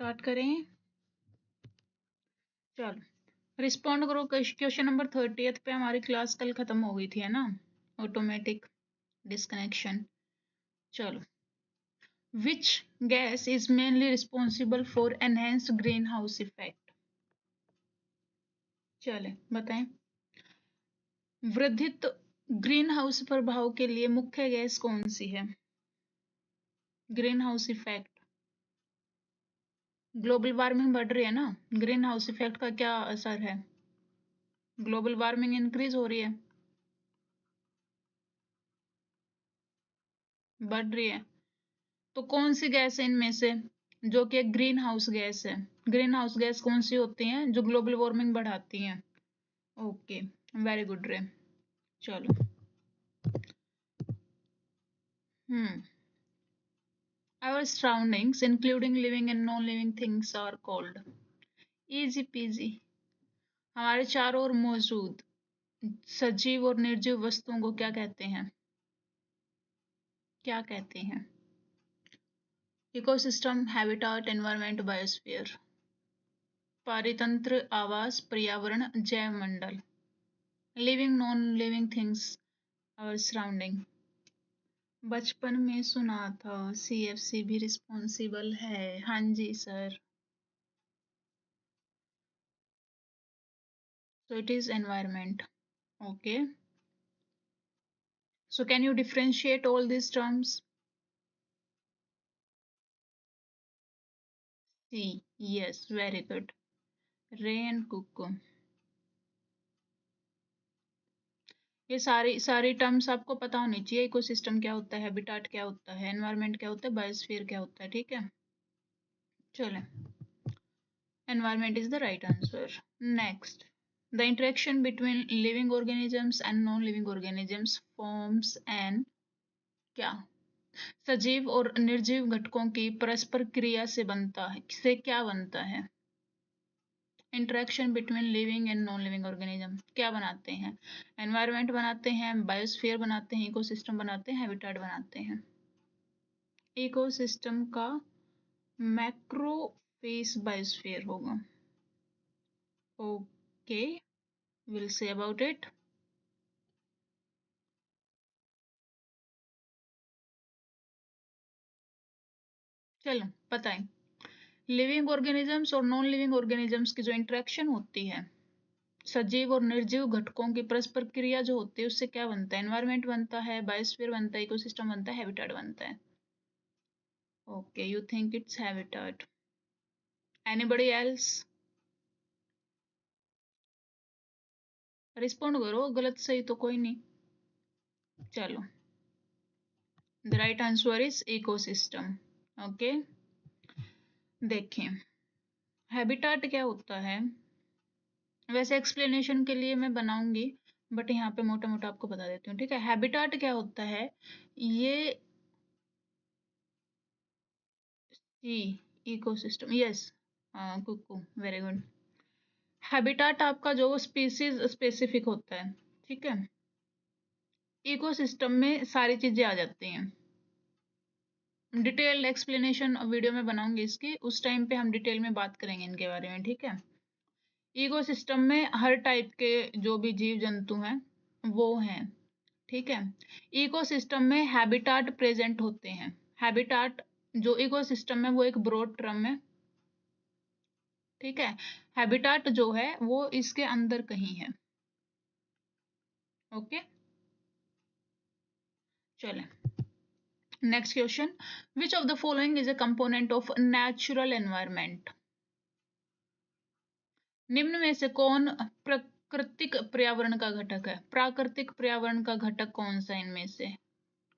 Start करें। चलो respond करो। क्वेश्चन नंबर 30th पे हमारी क्लास कल खत्म हो गई थी, है ना, ऑटोमेटिक डिस्कनेक्शन। चलो, which gas is mainly responsible for enhanced green house effect? चले बताएं। वर्धित ग्रीन हाउस प्रभाव के लिए मुख्य गैस कौन सी है? Green house effect, global warming बढ़ रही है ना, ग्रीन हाउस इफेक्ट का क्या असर है? ग्लोबल वार्मिंग इंक्रीज हो रही है, बढ़ रही है। तो कौन सी गैस है इनमें से जो कि एक ग्रीन हाउस गैस है? ग्रीन हाउस गैस कौन सी होती हैं जो ग्लोबल वार्मिंग बढ़ाती हैं? ओके, वेरी गुड रे। चलो, our surroundings including living and non living things are called, easy peasy। हमारे चारों ओर मौजूद सजीव और निर्जीव वस्तुओं को क्या कहते हैं? क्या कहते हैं? Ecosystem, habitat, environment, biosphere. पारितंत्र, आवास, पर्यावरण, जैव मंडल। Living, non living things, our surrounding. बचपन में सुना था सीएफसी भी रिस्पॉन्सिबल है। हाँ जी sir. So it is environment. Okay. So can you differentiate all these terms? C. Yes, very good. Ray and Cuckoo. ये सारी टर्म्स आपको पता होनी चाहिए। इकोसिस्टम क्या होता है, हैबिटाट क्या होता है, एनवायरनमेंट क्या होता है, बायोस्फीयर क्या होता है, ठीक है। चलें, environment is the right answer. Next, the interaction between living organisms and non-living organisms forms an क्या? सजीव और निर्जीव घटकों की परस्पर क्रिया से बनता है, से क्या बनता है? Interaction between living and non living organism क्या बनाते हैं? एनवायरनमेंट बनाते हैं, बायोस्फीयर बनाते हैं, इकोसिस्टम बनाते हैं, हैबिटेट बनाते हैं। इकोसिस्टम का मैक्रोफेस बायोस्फीयर होगा। Okay, will say about it. चलो बताएं, लिविंग ऑर्गेनिजम्स और नॉन लिविंग ऑर्गेनिजम्स की जो इंटरेक्शन होती है, सजीव और निर्जीव घटकों की परस्पर क्रिया जो होती है, उससे क्या बनता है? एनवायरनमेंट बनता है, बायोस्फीयर बनता है, इकोसिस्टम बनता है, हैबिटेट बनता है। Okay, you think its habitat. Anybody else? Respond करो, गलत सही तो कोई नहीं। चलो, the right answer is ecosystem. Okay, देखें हैबिटेट क्या होता है। वैसे एक्सप्लेनेशन के लिए मैं बनाऊंगी, बट यहाँ पे मोटा मोटा आपको बता देती हूँ, ठीक है। हैबिटेट क्या होता है? ये ecosystem, yes, Kuku, very good. Habitat आपका जो स्पीसीज स्पेसिफिक होता है, ठीक है। इकोसिस्टम में सारी चीजें आ जाती हैं। डिटेल्ड एक्सप्लेनेशन वीडियो में बनाऊंगी इसकी, उस टाइम पे हम डिटेल में बात करेंगे इनके बारे में, ठीक है। इकोसिस्टम में हर टाइप के जो भी जीव जंतु हैं वो हैं, ठीक है। इकोसिस्टम में हैबिटेट प्रेजेंट होते हैं। हैबिटेट जो इकोसिस्टम में, वो एक ब्रॉड टर्म है, ठीक है। हैबिटेट जो है वो इसके अंदर कहीं है। ओके, चलें next question. Which of the following is a component of natural environment? निम्न में से कौन प्राकृतिक पर्यावरण का घटक है? प्राकृतिक पर्यावरण का घटक कौन सा इनमें से?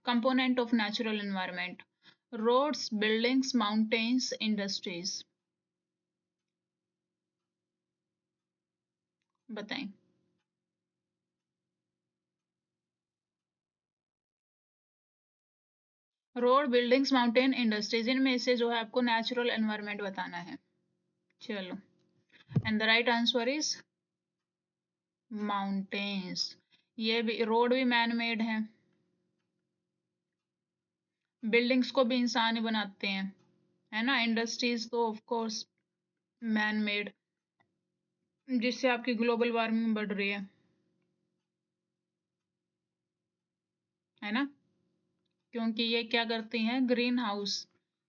Component of natural environment. Roads, buildings, mountains, industries. बताएं। रोड, बिल्डिंग्स, माउंटेन, इंडस्ट्रीज, इनमें से जो है आपको नेचुरल एनवायरनमेंट बताना है। चलो, and the right answer is mountains. ये भी, रोड भी मैन मेड है, बिल्डिंग्स को भी इंसान ही बनाते हैं, है ना। इंडस्ट्रीज तो ऑफ कोर्स मैन मेड, जिससे आपकी ग्लोबल वार्मिंग बढ़ रही है ना, क्योंकि ये क्या करती हैं, ग्रीन हाउस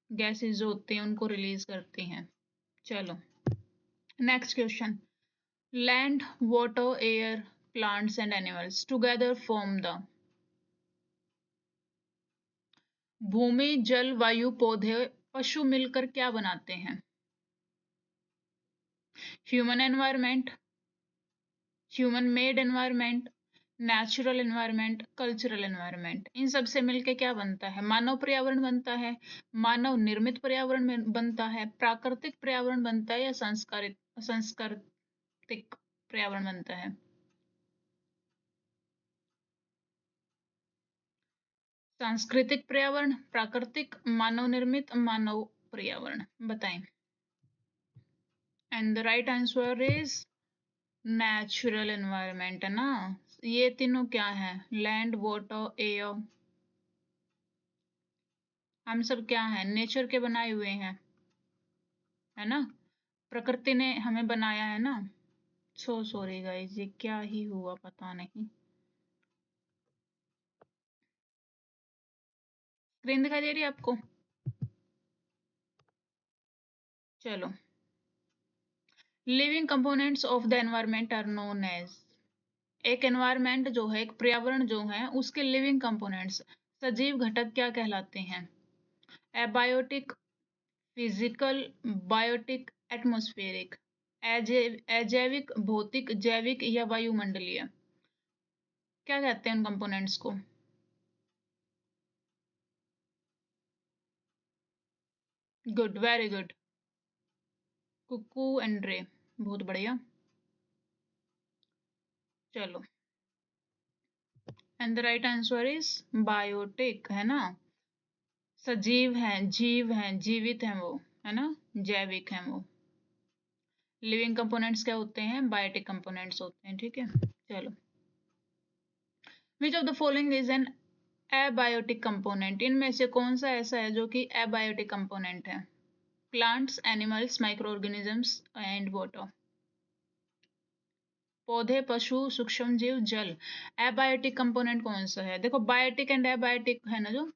गैसेज जो होती हैं उनको रिलीज करती हैं। चलो next question. Land, water, air, plants and animals together form the. भूमि, जल, वायु, पौधे, पशु मिलकर क्या बनाते हैं? Human environment, human made environment, natural environment, cultural environment. इन सब से मिलके क्या बनता है? मानव पर्यावरण बनता है, मानव निर्मित पर्यावरण बनता है, प्राकृतिक पर्यावरण बनता है, या सांस्कृतिक पर्यावरण बनता है? सांस्कृतिक पर्यावरण, प्राकृतिक, मानव निर्मित, मानव पर्यावरण, बताएं। And the right answer is natural environment, है ना। ये तीनों क्या है? लैंड, वाटर, एयर, हम सब क्या है? नेचर के बनाए हुए हैं, है ना। प्रकृति ने हमें बनाया है ना। सो सॉरी गाइस, ये क्या ही हुआ पता नहीं। स्क्रीन दिखाई दे रही है आपको? चलो, living components of the environment are known as. एक एनवायरनमेंट जो है, एक पर्यावरण जो है, उसके लिविंग कंपोनेंट्स, सजीव घटक क्या कहलाते हैं? Abiotic, physical, biotic, atmospheric. अजैविक, भौतिक, जैविक, या वायुमंडलीय, क्या कहते हैं उन कंपोनेंट्स को? Good, very good, Kuku and Ray, बहुत बढ़िया। चलो, and the right answer is biotic, है ना। सजीव हैं, जीव हैं, जीवित हैं वो, है ना। जैविक हैं वो। लिविंग कंपोनेंट्स क्या होते हैं? बायोटिक कंपोनेंट्स होते हैं, ठीक है। चलो, which of the following is an abiotic component. इनमें से कौन सा ऐसा है जो कि एबायोटिक कंपोनेंट है? Plants, animals, micro organisms and water. पौधे, पशु, सूक्ष्म जीव, जल। एबायोटिक कंपोनेंट कौन सा है? देखो, बायोटिक एंड एबायोटिक है ना। जो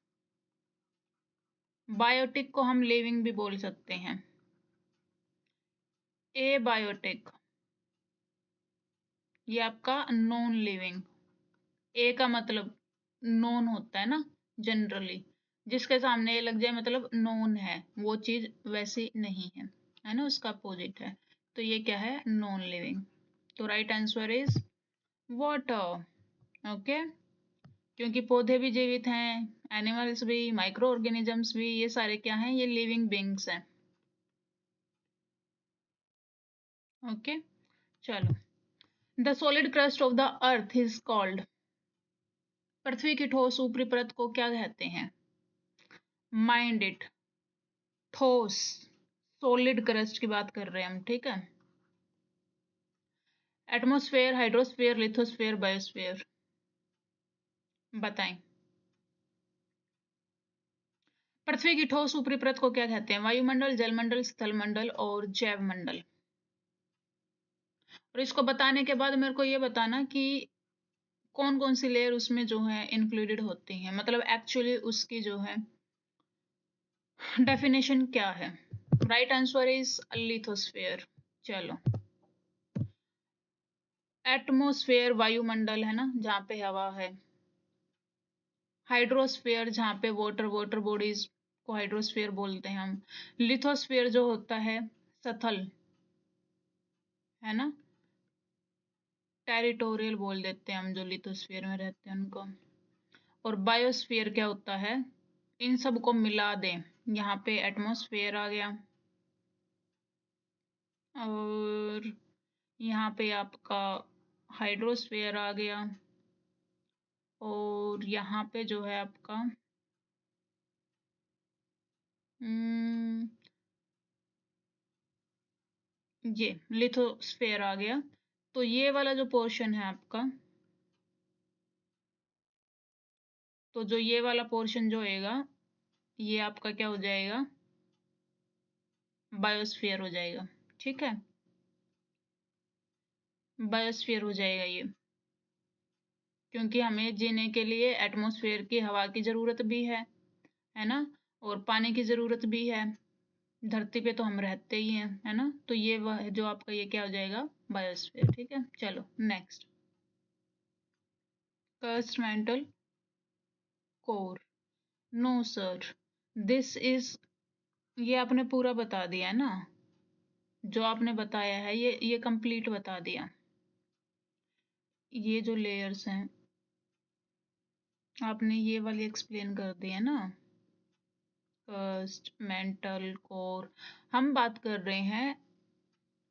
बायोटिक को हम लिविंग भी बोल सकते हैं। एबायोटिक ये आपका नॉन लिविंग। ए का मतलब नॉन होता है ना, जनरली। जिसके सामने ए लग जाए मतलब नॉन है, वो चीज वैसी नहीं है ना, उसका अपोजिट है। तो ये क्या है? Non living. तो right answer is water. Okay, क्योंकि पौधे भी जीवित हैं, एनिमल्स भी, माइक्रो ऑर्गेनिजम्स भी, ये सारे क्या हैं? ये लिविंग बींग्स हैं। ओके, चलो, the solid crust of the earth is called. पृथ्वी की ठोस ऊपरी परत को क्या कहते हैं? माइंड इट, ठोस, सॉलिड क्रस्ट की बात कर रहे हैं हम, ठीक है। एटमॉस्फेयर, हाइड्रोस्फेयर, लिथोस्फेयर, बायोस्फेयर, बताएं। पृथ्वी की ठोस ऊपरी परत को क्या कहते हैं? वायुमंडल, जलमंडल, स्थलमंडल और जैव मंडल। और इसको बताने के बाद मेरे को ये बताना कि कौन कौन सी लेयर उसमें जो है इंक्लूडेड होती हैं, मतलब एक्चुअली उसकी जो है डेफिनेशन क्या है। Right answer is lithosphere. चलो, एटमॉस्फेयर वायुमंडल है ना, जहाँ पे हवा है। हाइड्रोस्फेयर जहाँ पे वाटर, वाटर बॉडीज को हाइड्रोस्फेयर बोलते हैं हम। लिथोस्फेयर जो होता है सथल, है ना, टेरिटोरियल बोल देते हैं हम जो लिथोस्फेयर में रहते हैं उनको। और बायोस्फीयर क्या होता है? इन सब को मिला दें, यहाँ पे एटमॉस्फेयर आ गया, और यहाँ पे आपका हाइड्रोस्फेयर आ गया, और यहाँ पे जो है आपका हम्म, ये लिथोस्फेयर आ गया। तो ये वाला जो पोर्शन है आपका, तो जो ये वाला पोर्शन जो होएगा, ये आपका क्या हो जाएगा? बायोस्फीयर हो जाएगा। ठीक है, बायोस्फीयर हो जाएगा ये, क्योंकि हमें जीने के लिए एटमॉस्फेयर की हवा की ज़रूरत भी है ना, और पानी की ज़रूरत भी है। धरती पे तो हम रहते ही हैं, है ना, तो ये वह जो आपका ये क्या हो जाएगा, बायोस्फीयर। ठीक है, चलो next, crust mantle core. No sir, this is, ये आपने पूरा बता दिया ना, जो आपने बताया है ये कंप्लीट बता दिया। ये जो लेयर्स हैं आपने ये वाली एक्सप्लेन कर दी है ना, फर्स्ट मेंटल कोर। हम बात कर रहे हैं,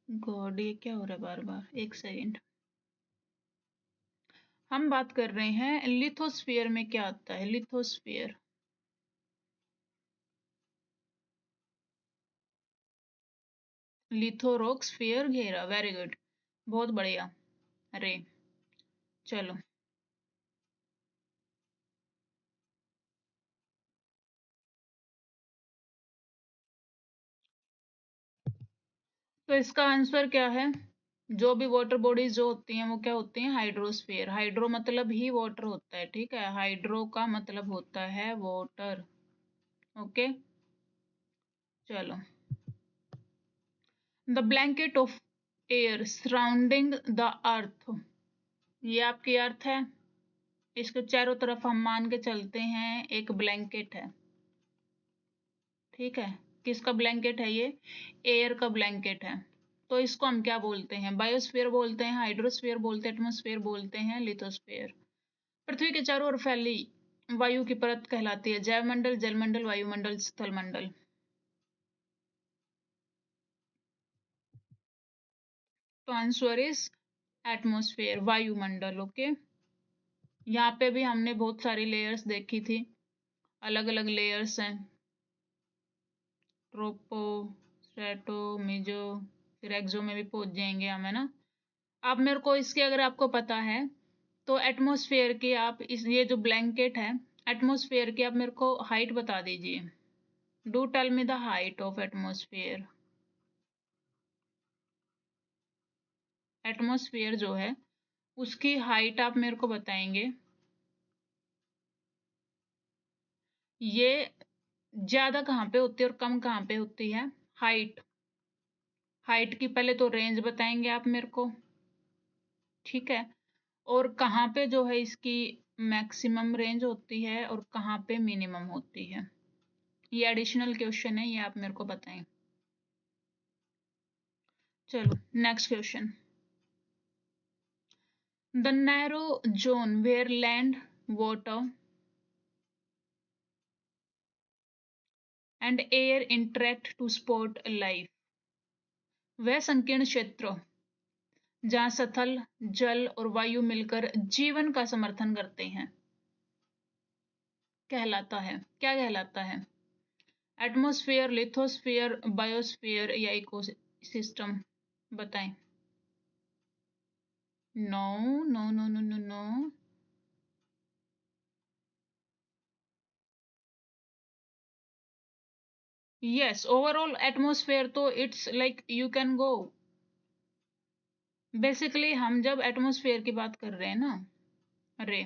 गॉड ये क्या हो रहा है बार बार, एक सेकेंड। हम बात कर रहे हैं लिथोस्फीयर में क्या आता है, लिथोस्फीयर। लिथोरोक स्फीयर घेरा, वेरी गुड, बहुत बढ़िया। अरे चलो, तो इसका आंसर क्या है, जो भी वाटर बॉडीज जो होती हैं वो क्या होती हैं, हाइड्रोस्फीयर। हाइड्रो मतलब ही वाटर होता है, ठीक है, हाइड्रो का मतलब होता है वाटर। ओके, चलो, the blanket of air surrounding the earth, ये आपकी अर्थ है, इसके चारों तरफ हम मान के चलते हैं एक ब्लैंकेट है। ठीक है, किसका ब्लैंकेट है ये, एयर का ब्लैंकेट है। तो इसको हम क्या बोलते हैं, बायोस्फीयर बोलते हैं, हाइड्रोस्फीयर बोलते हैं, एटमॉस्फेयर बोलते हैं, लिथोस्फीयर। पृथ्वी के चारों ओर फैली वायु की परत कहलाती है जैवमंडल, जलमंडल, वायुमंडल, स्थलमंडल। तो आंसर इज एटमॉस्फेयर, वायुमंडल। ओके, यहाँ पे भी हमने बहुत सारी लेयर्स देखी थी, अलग अलग लेयर्स हैं, ट्रोपो, स्ट्रेटो, मेजो, फिर एक्सो में भी पहुंच जाएंगे हम, है ना। आप मेरे को इसके, अगर आपको पता है तो एटमॉस्फेयर की आप इस, ये जो ब्लैंकेट है एटमॉस्फेयर की, आप मेरे को हाइट बता दीजिए। Do tell me the height of atmosphere. Atmosphere जो है उसकी हाइट आप मेरे को बताएंगे। ये ज्यादा कहाँ पे होती है और कम कहाँ पे होती है, हाइट। हाइट की पहले तो रेंज बताएंगे आप मेरे को, ठीक है, और कहाँ पे जो है इसकी मैक्सिमम रेंज होती है और कहाँ पे मिनिमम होती है। ये एडिशनल क्वेश्चन है, ये आप मेरे को बताएं। चलो next question, the narrow zone where land, water and air interact to support life, वह संकीर्ण क्षेत्र जहाँ स्थल, जल और वायु मिलकर जीवन का समर्थन करते हैं कहलाता है, क्या कहलाता है, एटमॉस्फेयर, लिथोस्फीयर, बायोस्फीयर या इकोसिस्टम, बताएं। No no no no no no, yes, overall atmosphere तो it's like you can go. Basically हम जब एटमॉस्फेयर की बात कर रहे हैं ना, अरे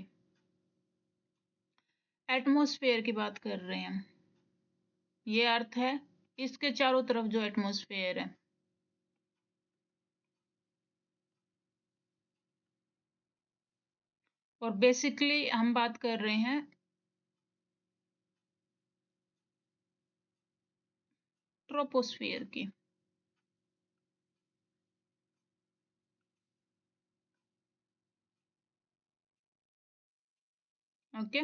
एटमॉस्फेयर की बात कर रहे हैं, ये अर्थ है, इसके चारों तरफ जो एटमॉस्फेयर है, और बेसिकली हम बात कर रहे हैं ट्रोपोस्फियर की। ओके,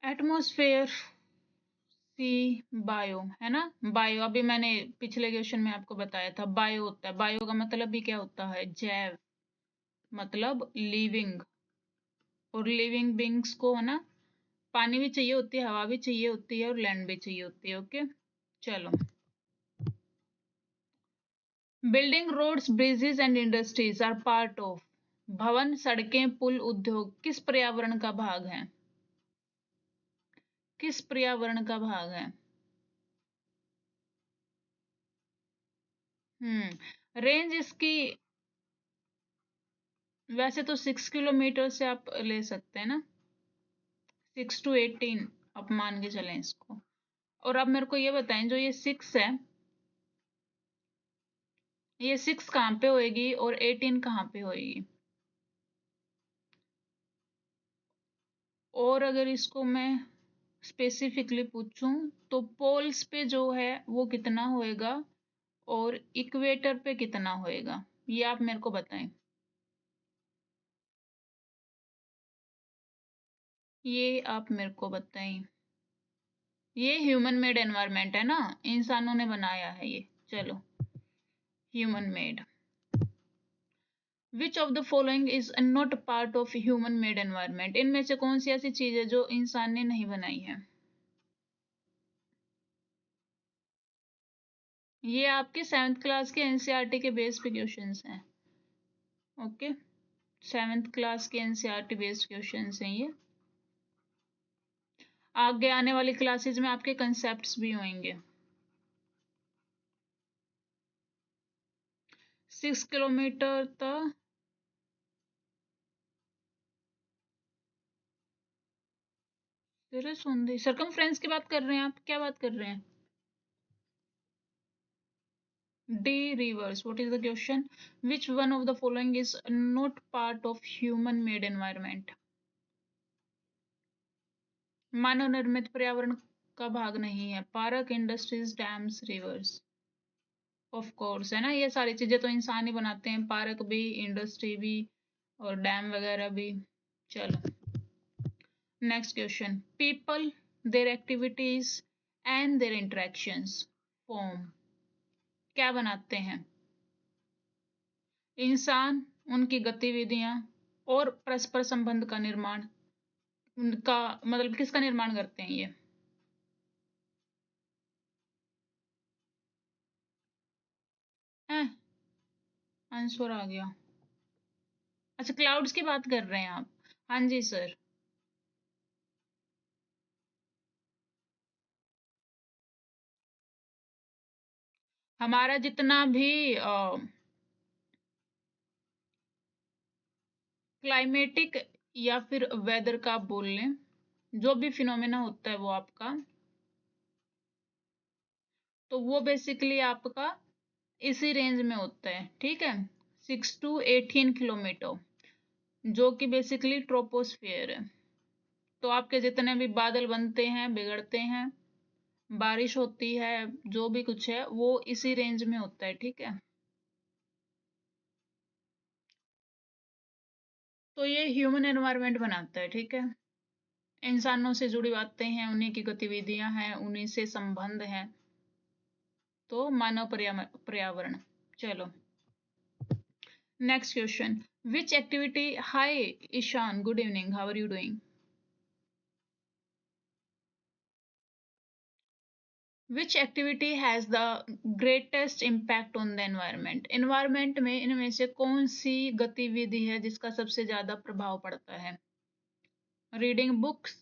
एटमॉस्फेयर, सी, बायो, है ना। बायो अभी मैंने पिछले क्वेश्चन में आपको बताया था, बायो होता है, बायो का मतलब भी क्या होता है, जैव, मतलब लिविंग, और लिविंग बींग्स को, है ना, पानी भी चाहिए होती है, हवा भी चाहिए होती है और लैंड भी चाहिए होती है। ओके, चलो, building, roads, bridges and industries are part of, भवन, सड़कें, पुल, उद्योग किस पर्यावरण का भाग है, किस पर्यावरण का भाग है। रेंज इसकी वैसे तो 6 किलोमीटर से आप ले सकते हैं ना, 6 to 18 आप मान के चलें इसको। और अब मेरे को ये बताएं, जो ये 6 है, ये 6 कहाँ पे होएगी और 18 कहाँ पे होएगी? और अगर इसको मैं स्पेसिफिकली पूछूं तो पोल्स पे जो है वो कितना होएगा और इक्वेटर पे कितना होएगा, ये आप मेरे को बताएं। ये आप मेरे को बताएं। ये ह्यूमन मेड एनवायरनमेंट है ना, इंसानों ने बनाया है ये। चलो, human made. Which of the following is not part of human made environment? इनमें से कौन सी ऐसी चीज है जो इंसान ने नहीं बनाई है? ये आपके 7th क्लास के एनसीईआरटी के बेस पे क्वेश्चंस हैं। ओके, 7th क्लास के एनसीईआरटी बेस्ड क्वेश्चंस हैं ये। आगे आने वाली क्लासेस में आपके कंसेप्ट्स भी होंगे। 6 किलोमीटर तक सरकमफ्रेंस की बात कर रहे हैं आप? क्या बात कर रहे हैं? D rivers. What is the question? Which one of the following is not part of human made environment? मानव निर्मित पर्यावरण का भाग नहीं है। Park, industries, dams, reverse. Of course, है ना, ये सारी चीजें तो इंसान ही बनाते हैं, पार्क भी, इंडस्ट्री भी और डैम वगैरह भी। चलो, next question. People, their activities and their interactions form, क्या बनाते हैं? इंसान, उनकी गतिविधियां और परस्पर संबंध का निर्माण, उनका मतलब किसका निर्माण करते हैं ये? हैं, आंसर आ गया। अच्छा, क्लाउड्स की बात कर रहे हैं आप? हाँ जी सर। हमारा जितना भी क्लाइमेटिक या फिर वेदर का आप बोल लें, जो भी फिनोमेना होता है वो आपका, तो वो बेसिकली आपका इसी रेंज में होता है, ठीक है, 6 to 18 किलोमीटर, जो कि बेसिकली ट्रोपोस्फियर है। तो आपके जितने भी बादल बनते हैं, बिगड़ते हैं, बारिश होती है, जो भी कुछ है वो इसी रेंज में होता है, ठीक है। तो ये ह्यूमन एनवायरनमेंट बनाता है, ठीक है। इंसानों से जुड़ी बातें हैं, उन्हीं की गतिविधियां हैं, उन्हीं से संबंध हैं, तो मानव पर्यावरण। चलो, next question. Which activity, hi Ishan, good evening, how are you doing? Which activity has the greatest impact on the environment? Environment में इनमें से कौन सी गतिविधि है जिसका सबसे ज्यादा प्रभाव पड़ता है? Reading books,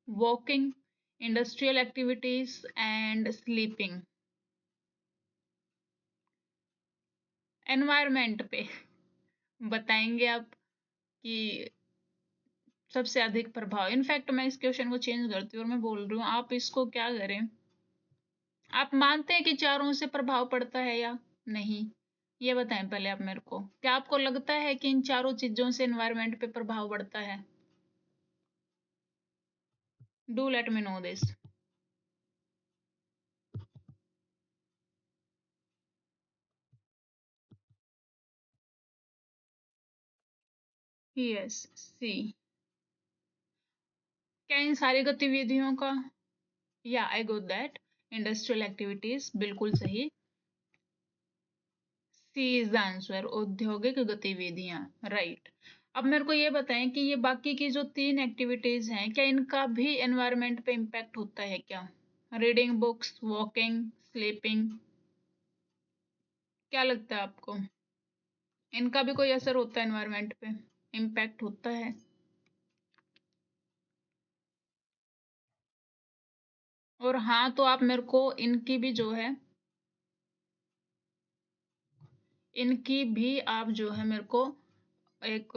walking, industrial activities and sleeping. Environment पे बताएंगे आप कि सबसे अधिक प्रभाव। इनफैक्ट मैं इस क्वेश्चन को चेंज करती हूँ और मैं बोल रही हूँ, आप इसको क्या करें, आप मानते हैं कि चारों से प्रभाव पड़ता है या नहीं? ये बताएं पहले आप मेरे को, क्या आपको लगता है कि इन चारों चीजों से एनवायरनमेंट पे प्रभाव पड़ता है? Do let me know this. Yes, see. क्या इन सारी गतिविधियों का, या I go that, industrial activities, बिल्कुल सही। सी इज द आंसर, औद्योगिक गतिविधियां, राइट। अब मेरे को ये बताएं कि ये बाकी की जो 3 एक्टिविटीज हैं, क्या इनका भी एनवायरनमेंट पे इम्पैक्ट होता है क्या? रीडिंग बुक्स, वॉकिंग, स्लीपिंग, क्या लगता है आपको, इनका भी कोई असर होता है एनवायरनमेंट पे, इम्पैक्ट होता है? और हाँ तो आप मेरे को इनकी भी जो है इनकी भी आप जो है मेरे को एक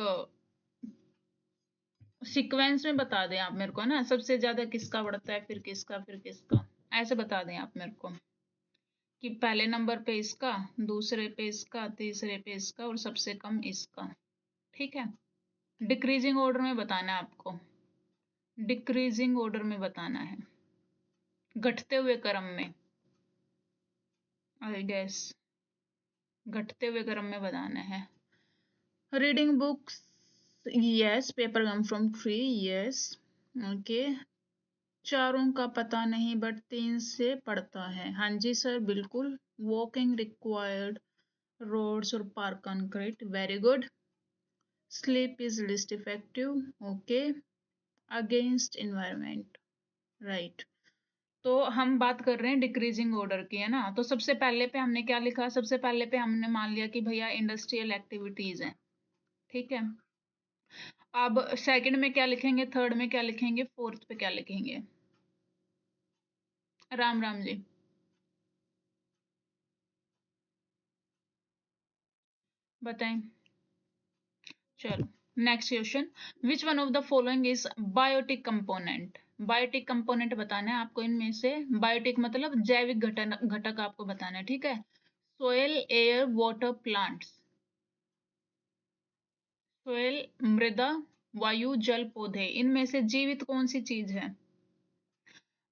सीक्वेंस में बता दें आप मेरे को ना, सबसे ज्यादा किसका बढ़ता है, फिर किसका, ऐसे बता दें आप मेरे को कि पहले नंबर पे इसका, दूसरे पे इसका, तीसरे पे इसका और सबसे कम इसका। ठीक है, डिक्रीजिंग ऑर्डर में बताना है आपको, डिक्रीजिंग ऑर्डर में बताना है, घटते हुए क्रम में, आई गेस घटते हुए क्रम में बताना है। Reading books, yes. Paper come from tree, yes. Okay. चारों का पता नहीं बट 3 से पड़ता है, हाँ जी सर बिल्कुल। वॉकिंग रिक्वायर्ड रोड्स और park concrete, very good. Sleep is list effective, okay. Against environment, right. तो हम बात कर रहे हैं डिक्रीजिंग ऑर्डर की, है ना। तो सबसे पहले पे हमने क्या लिखा, सबसे पहले पे हमने मान लिया कि भैया इंडस्ट्रियल एक्टिविटीज है, ठीक है। अब सेकंड में क्या लिखेंगे, थर्ड में क्या लिखेंगे, फोर्थ पे क्या लिखेंगे। राम राम जी, बताएं। चलो, next question. Which one of the following is biotic component. Biotic component बताना है आपको, इनमें से बायोटिक मतलब जैविक घटक, घटक आपको बताना है, ठीक है। Soil, air, water, plants. Soil मृदा, वायु, जल, पौधे, इनमें से जीवित कौन सी चीज है।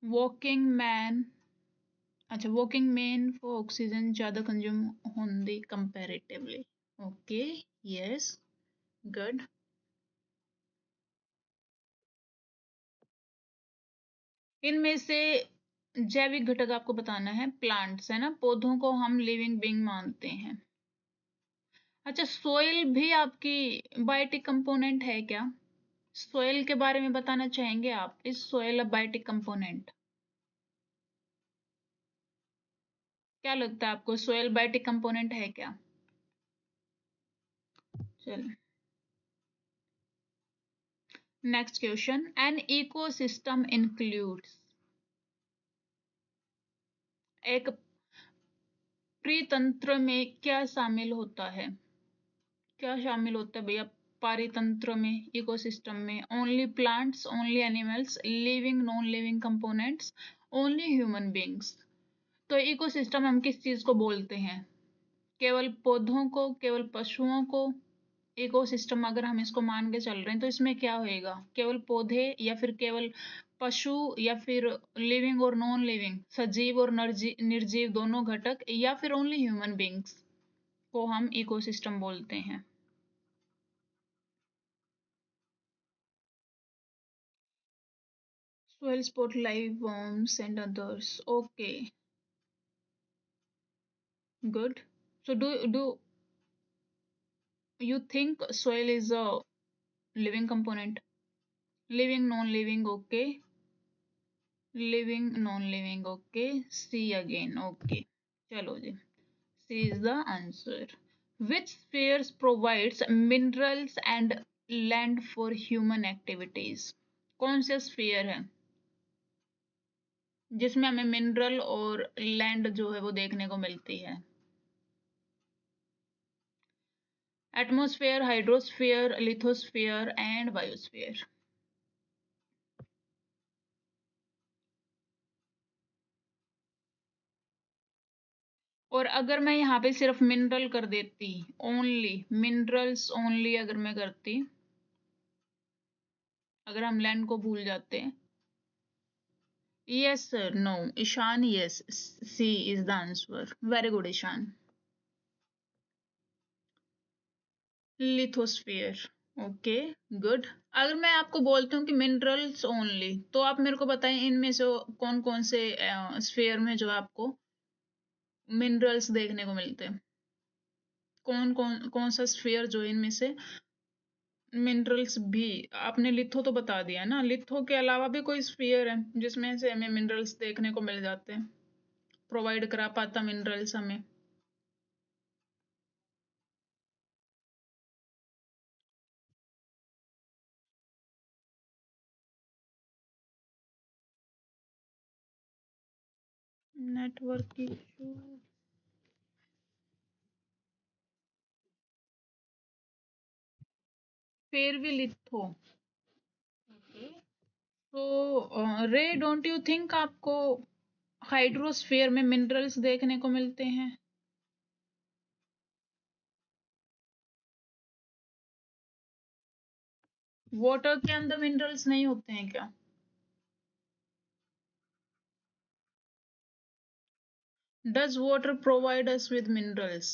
वॉकिंग मैन, अच्छा वॉकिंग मैन फॉर ऑक्सीजन ज्यादा कंज्यूम होंगी कंपैरेटिवली, ओके, यस, गुड। इनमें से जैविक घटक आपको बताना है, प्लांट्स है ना, पौधों को हम लिविंग बीइंग मानते हैं। अच्छा, सोइल भी आपकी बायोटिक कंपोनेंट है क्या। सोइल के बारे में बताना चाहेंगे आप, इस सोइल अ बायोटिक कंपोनेंट, क्या लगता है आपको, सोइल बायोटिक कंपोनेंट है क्या। चलो, next question. An ecosystem includes, एक परितंत्र में क्या शामिल होता है, क्या शामिल होता है भैया पारितंत्र में, इकोसिस्टम में। Only plants, only animals, living non living components, only human beings. तो इकोसिस्टम हम किस चीज को बोलते हैं, केवल पौधों को, केवल पशुओं को। इकोसिस्टम अगर हम इसको मान के चल रहे हैं तो इसमें क्या होएगा, केवल पौधे या फिर केवल पशु या फिर लिविंग और नॉन लिविंग, सजीव और निर्जीव दोनों घटक, या फिर ओनली ह्यूमन बींग्स को हम इकोसिस्टम बोलते हैं। Soil sport, live worms and others. Okay, good. So do you think soil is a living component? Living, non-living, okay. Living, non-living, okay. C again, okay. Chalo ji. C is the answer. Which spheres provides minerals and land for human activities? कौन सा sphere है जिसमें हमें mineral और land जो है वो देखने को मिलती है। Atmosphere, hydrosphere, lithosphere and biosphere. और अगर मैं यहाँ पे सिर्फ मिनरल कर देती, ओनली मिनरल्स ओनली अगर मैं करती, अगर हम लैंड को भूल जाते। Yes sir, no Ishan, yes, C is the answer, very good Ishan. Lithosphere, okay, good. अगर मैं आपको बोलती हूँ कि मिनरल्स ओनली, तो आप मेरे को बताएं इनमें से कौन कौन से स्फीयर में जो है आपको मिनरल्स देखने को मिलते हैं। कौन कौन कौन सा स्फीयर जो है इनमें से मिनरल्स भी। आपने लिथो तो बता दिया ना, लिथो के अलावा भी कोई स्फीयर है जिसमें से हमें मिनरल्स देखने को मिल जाते हैं, प्रोवाइड करा पाता मिनरल्स हमें। नेटवर्क इशू, हाइड्रोस्फेयर भी लिथो। ओके, तो रे डोंट यू थिंक आपको हाइड्रोस्फेयर में मिनरल्स देखने को मिलते हैं? वाटर के अंदर मिनरल्स नहीं होते हैं क्या? Does water provide us with minerals?